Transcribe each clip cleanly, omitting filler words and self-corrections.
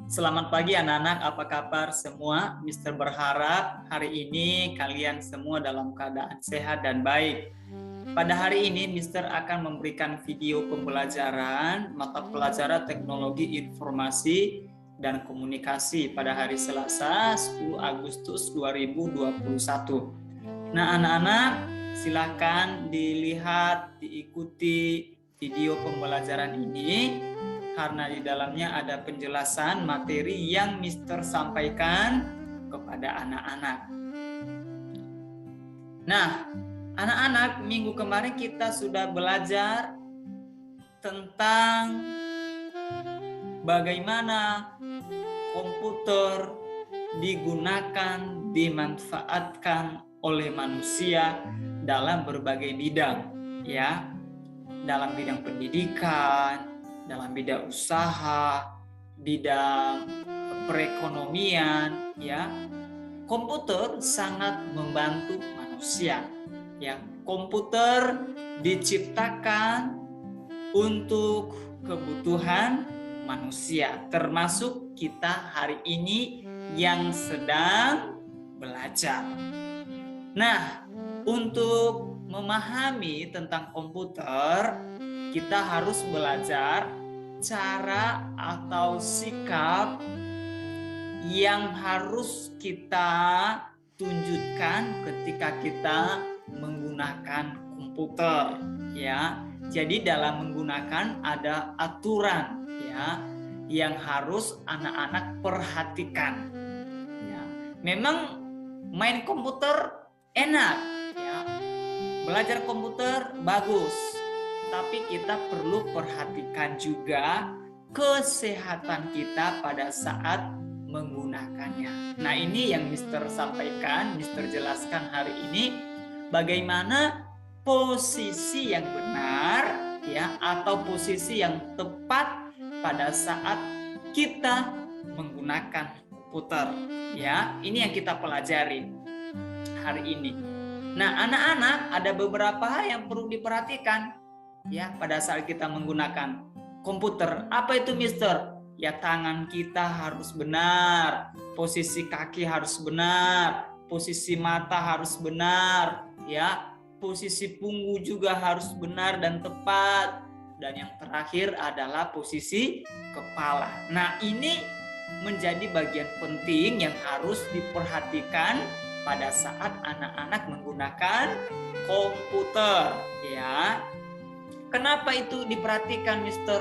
Selamat pagi anak-anak, apa kabar semua? Mister berharap hari ini kalian semua dalam keadaan sehat dan baik. Pada hari ini Mister akan memberikan video pembelajaran mata pelajaran teknologi informasi dan komunikasi pada hari Selasa 10 Agustus 2021. Nah anak-anak, silakan dilihat, diikuti video pembelajaran ini karena di dalamnya ada penjelasan materi yang Mister sampaikan kepada anak-anak. Nah, anak-anak, minggu kemarin kita sudah belajar tentang bagaimana komputer digunakan, dimanfaatkan oleh manusia dalam berbagai bidang, ya, dalam bidang pendidikan, dalam bidang usaha, bidang perekonomian, ya. Komputer sangat membantu manusia, ya. Komputer diciptakan untuk kebutuhan manusia, termasuk kita hari ini yang sedang belajar. Nah, untuk memahami tentang komputer, kita harus belajar cara atau sikap yang harus kita tunjukkan ketika kita menggunakan komputer, ya. Jadi dalam menggunakan ada aturan, ya, yang harus anak-anak perhatikan. Ya. Memang main komputer enak, ya. Belajar komputer bagus. Tapi kita perlu perhatikan juga kesehatan kita pada saat menggunakannya. Nah, ini yang Mister sampaikan, Mister jelaskan hari ini bagaimana posisi yang benar, ya, atau posisi yang tepat pada saat kita menggunakan komputer, ya. Ini yang kita pelajari hari ini. Nah, anak-anak, ada beberapa hal yang perlu diperhatikan, ya, pada saat kita menggunakan komputer. Apa itu, Mister? Ya, tangan kita harus benar, posisi kaki harus benar, posisi mata harus benar, ya, posisi punggung juga harus benar dan tepat, dan yang terakhir adalah posisi kepala. Nah, ini menjadi bagian penting yang harus diperhatikan pada saat anak-anak menggunakan komputer, ya. Kenapa itu diperhatikan, Mister?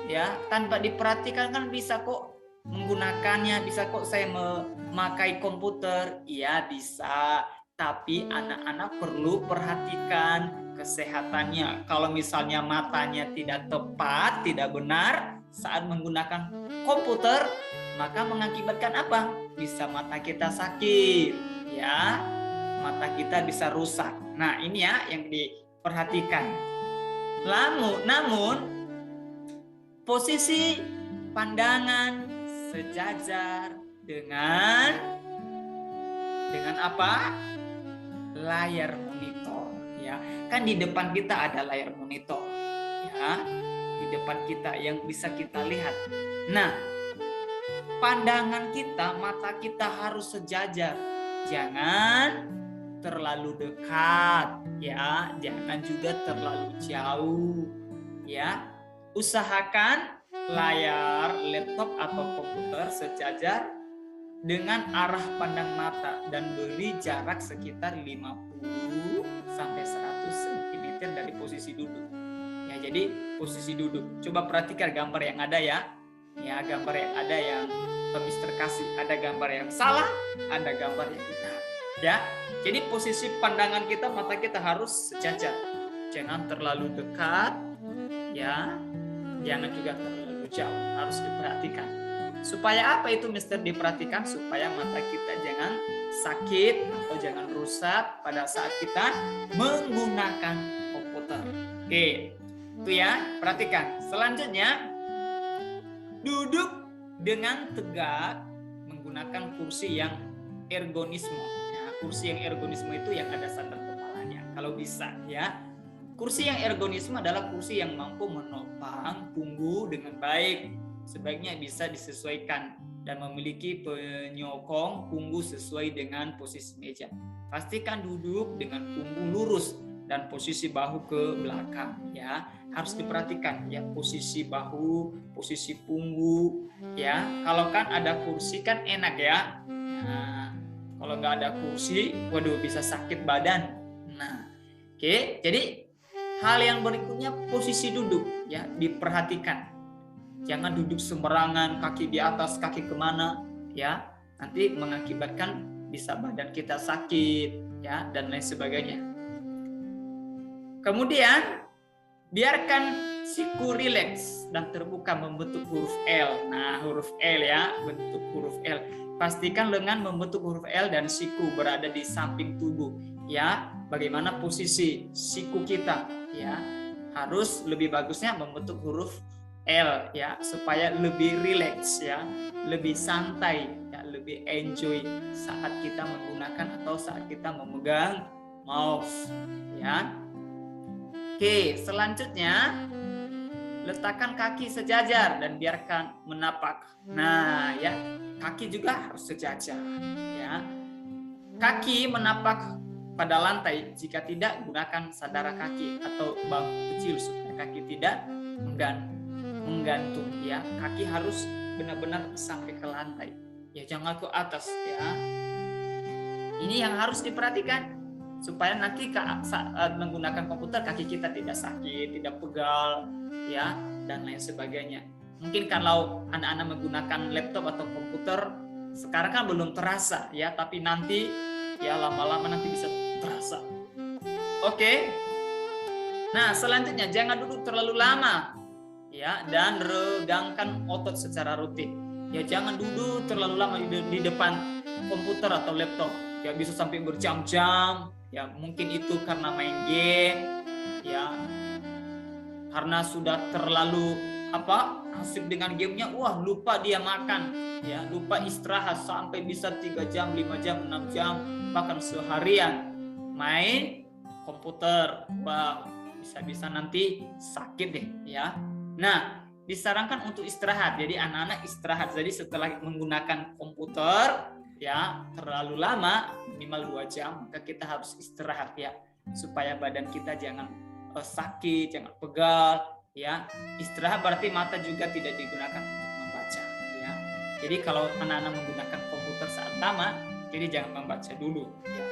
Ya, tanpa diperhatikan kan bisa kok menggunakannya, bisa kok saya memakai komputer. Iya, bisa. Tapi anak-anak perlu perhatikan kesehatannya. Kalau misalnya matanya tidak tepat, tidak benar saat menggunakan komputer, maka mengakibatkan apa? Bisa mata kita sakit, ya. Mata kita bisa rusak. Nah, ini ya yang diperhatikan. Namun posisi pandangan sejajar dengan apa? Layar monitor, ya. Kan di depan kita ada layar monitor, ya. Di depan kita yang bisa kita lihat. Nah, pandangan kita, mata kita harus sejajar. Jangan terlalu dekat, ya, jangan juga terlalu jauh, ya. Usahakan layar laptop atau komputer sejajar dengan arah pandang mata dan beri jarak sekitar 50 sampai 100 cm dari posisi duduk. Ya, jadi posisi duduk. Coba perhatikan gambar yang ada, ya. Ya, gambar yang ada yang Mister kasih, ada gambar yang salah, ada gambar yang benar. Ya, jadi posisi pandangan kita, mata kita harus sejajar. Jangan terlalu dekat, ya. Jangan juga terlalu jauh, harus diperhatikan. Supaya apa itu, Mister, diperhatikan? Supaya mata kita jangan sakit atau jangan rusak pada saat kita menggunakan komputer. Oke, itu ya, perhatikan. Selanjutnya, duduk dengan tegak menggunakan kursi yang ergonisme. Kursi yang ergonisme itu yang ada sandal kepalanya, kalau bisa, ya. Kursi yang ergonisme adalah kursi yang mampu menopang punggung dengan baik, sebaiknya bisa disesuaikan dan memiliki penyokong punggung sesuai dengan posisi meja. Pastikan duduk dengan punggung lurus dan posisi bahu ke belakang ya. Harus diperhatikan ya posisi bahu, posisi punggung ya. Kalau kan ada kursi kan enak ya. Nah, kalau nggak ada kursi, waduh bisa sakit badan. Nah, oke. Jadi hal yang berikutnya posisi duduk ya, diperhatikan. Jangan duduk sembarangan, kaki di atas, kaki kemana ya. Nanti mengakibatkan bisa badan kita sakit ya dan lain sebagainya. Kemudian biarkan siku rileks dan terbuka membentuk huruf L. Nah, huruf L ya, bentuk huruf L. Pastikan lengan membentuk huruf L dan siku berada di samping tubuh. Ya, bagaimana posisi siku kita? Ya, harus lebih bagusnya membentuk huruf L ya, supaya lebih rileks ya, lebih santai ya, lebih enjoy saat kita menggunakan atau saat kita memegang mouse ya. Oke, selanjutnya letakkan kaki sejajar dan biarkan menapak. Nah, ya, kaki juga harus sejajar, ya. Kaki menapak pada lantai, jika tidak gunakan sadara kaki atau bangku kecil supaya kaki tidak menggantung, ya. Kaki harus benar-benar sampai ke lantai, ya, jangan ke atas, ya. Ini yang harus diperhatikan supaya nanti saat menggunakan komputer kaki kita tidak sakit, tidak pegal, ya, dan lain sebagainya. Mungkin kalau anak-anak menggunakan laptop atau komputer sekarang kan belum terasa, ya, tapi nanti ya lama-lama nanti bisa terasa. Oke. Nah, selanjutnya jangan duduk terlalu lama, ya, dan regangkan otot secara rutin. Ya, jangan duduk terlalu lama di depan komputer atau laptop. Ya, bisa sampai berjam-jam. Ya, mungkin itu karena main game, ya, karena sudah terlalu asik dengan gamenya, wah lupa dia makan, ya, lupa istirahat sampai bisa 3 jam, 5 jam, 6 jam, bahkan seharian main komputer, wah bisa-bisa nanti sakit deh, ya. Nah, disarankan untuk istirahat, jadi anak-anak istirahat, jadi setelah menggunakan komputer ya terlalu lama minimal 2 jam maka kita harus istirahat ya supaya badan kita jangan sakit, jangan pegal ya. Istirahat berarti mata juga tidak digunakan untuk membaca ya. Jadi kalau anak-anak menggunakan komputer saat lama jadi jangan membaca dulu ya.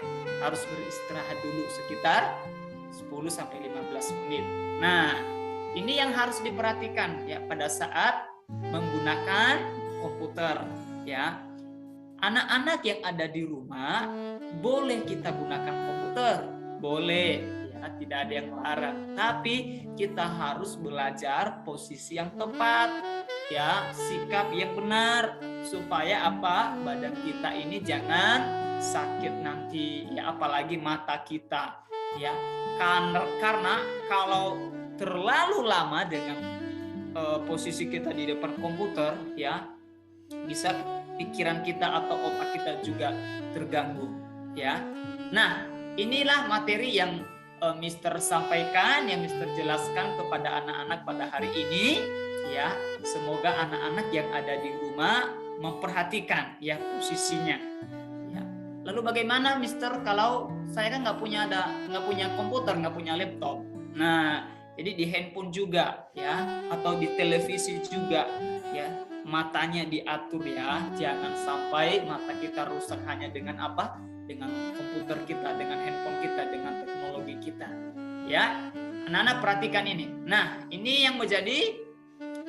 Harus beristirahat dulu sekitar 10-15 menit. Nah, ini yang harus diperhatikan ya pada saat menggunakan komputer ya. Anak-anak yang ada di rumah boleh kita gunakan komputer, boleh ya, tidak ada yang melarang. Tapi kita harus belajar posisi yang tepat, ya, sikap yang benar supaya badan kita ini jangan sakit nanti, ya, apalagi mata kita, ya. Karena kalau terlalu lama dengan posisi kita di depan komputer, ya, bisa pikiran kita atau otak kita juga terganggu ya. Nah, inilah materi yang Mister sampaikan, yang Mister jelaskan kepada anak-anak pada hari ini ya. Semoga anak-anak yang ada di rumah memperhatikan ya posisinya ya. Lalu bagaimana Mister kalau saya kan nggak punya komputer, nggak punya laptop. Nah, jadi di handphone juga ya, atau di televisi juga ya. Matanya diatur ya, jangan sampai mata kita rusak hanya dengan dengan komputer kita, dengan handphone kita, dengan teknologi kita ya. Anak-anak perhatikan ini. Nah, ini yang menjadi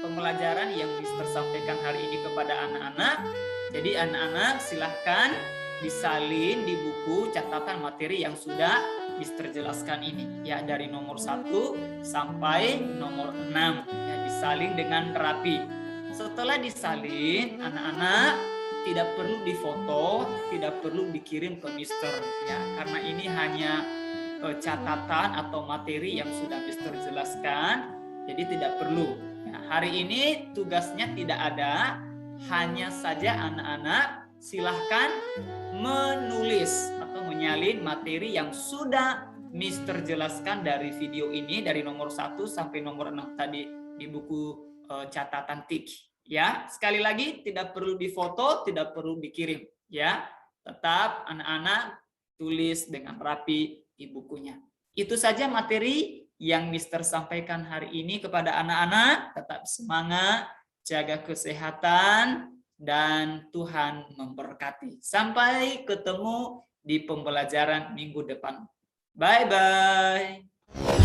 pembelajaran yang Mister sampaikan hari ini kepada anak-anak. Jadi anak-anak silahkan disalin di buku catatan materi yang sudah Mister jelaskan ini ya, dari nomor 1 sampai nomor 6 ya, disalin dengan rapi. Setelah disalin, anak-anak tidak perlu difoto, tidak perlu dikirim ke Mister ya, karena ini hanya catatan atau materi yang sudah Mister jelaskan, jadi tidak perlu. Ya, hari ini tugasnya tidak ada, hanya saja anak-anak silahkan menulis atau menyalin materi yang sudah Mister jelaskan dari video ini, dari nomor 1 sampai nomor 6 tadi di buku catatan tik Ya, sekali lagi tidak perlu difoto, tidak perlu dikirim, ya. Tetap anak-anak tulis dengan rapi di bukunya. Itu saja materi yang Mister sampaikan hari ini kepada anak-anak. Tetap semangat, jaga kesehatan, dan Tuhan memberkati. Sampai ketemu di pembelajaran minggu depan. Bye-bye.